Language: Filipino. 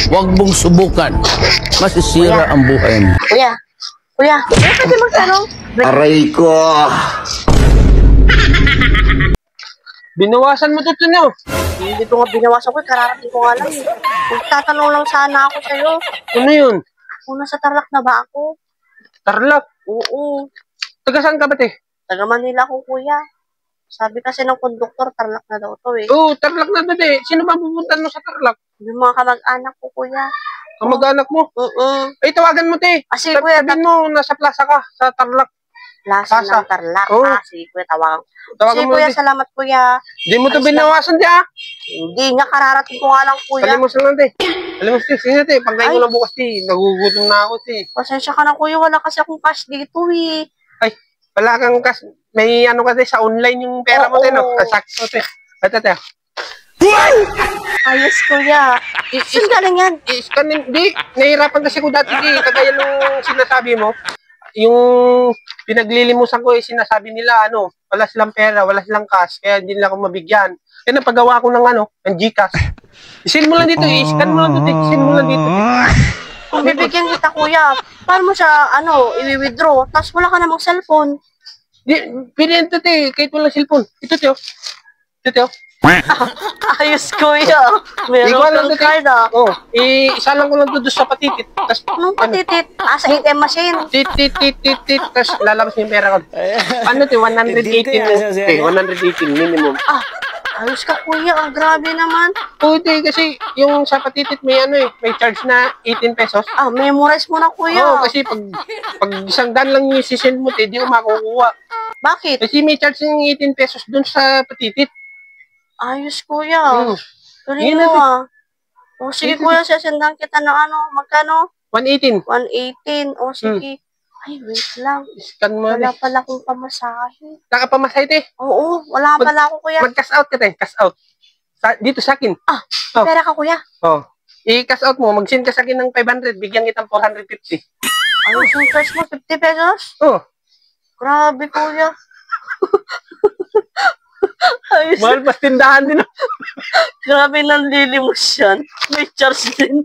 Huwag mong subukan. Masisira ang buhay mo. Kuya, pwede magtanong? Aray ko! Binawasan mo to, no? Hindi ko nga binawasan ko, kararating ko nga lang. Magtatanong lang sana ako sa'yo. Ano yun? Kung nasa Tarlac na ba ako? Tarlac? Oo. Taga saan ka ba, te? Taga Manila ko, kuya. Sabi kasi ng konduktor, Tarlac na daw to eh. Oo, Tarlac na ba, te? Sino ba pupunta mo sa Tarlac? Yung mga kamag-anak ko, kuya. Kamag-anak mo? Ay, tawagan mo, te. Kasi, kuya, sabihin mo, nasa plaza ka, sa Tarlac. Plaza ng Tarlac. Oo. Sige, kuya, tawagan. Tawagan Sige, mo, kuya, te. salamat, kuya. Hindi mo to Ayos binawasan, te, ah. Hindi nga, kararating ko nga lang, kuya. Palimos lang, te. Palimos, te. Sige, te. Pagkain ko lang bukas, te. Nagugutom na ako, te. Pasensya ka na, kuya. Wala kasi akong cash dito, eh. Ay, wala kang kas. May ano kasi sa online yung pera mo, te, no? Sakto, te. Ito, te. Ayos, kuya. Saan galing yan? Di, nahihirapan kasi ko dati, di. Kagaya nung sinasabi mo, yung pinaglilimusan ko, sinasabi nila, wala silang pera, wala silang cash, kaya hindi nila ako mabigyan. Kaya napagawa ko ng ng Gcash. Isin mo lang dito, i-scan mo lang dito, isin mo lang dito. Kung bibigyan kita, kuya, paano mo siya, i-withdraw? Tapos wala ka namang cellphone. Di, pilihan to, te, kahit walang cellphone. Ito, te, oh. Ito, te, oh. Ayos, kuya. Meron kang card, ah. Oh, isa lang ko lang doon sa patitit. Tas, Anong patitit? Sa ATM machine. tit. Tapos lalabas yung pera ko. Ano, te, 118 mo. Te, 118 minimum. Ayos ka, kuya. Grabe naman. Oo, te, kasi yung sa patitit may may charge na 18 pesos. Memorize mo na, kuya. Oo, kasi pag isang daan lang yung sisend mo, te, di ko makukuha. Bakit? Kasi may charge ng 18 pesos doon sa patitit. Ayos, kuya. Galing Yun mo, na, O, sige, kuya. Sasendan kita ng magkano? 118. 118. O, sige. Ay, wait lang. Scan mo, Wala te. pala akong pamasahe. Nakapamasahe, te. Oo, wala pala ako, kuya. Mag-cash out ka, te. Cash out. Dito sa akin. May pera ka, kuya. Oh. I-cash out mo. Mag-send ka sa akin ng 500. Bigyan kitang 450. Ayos yung cash mo, 50 pesos? Oh. Grabe, kuya. Ayos. Mahal pas tindahan din. Grabe nang lilimos yan. May charge din.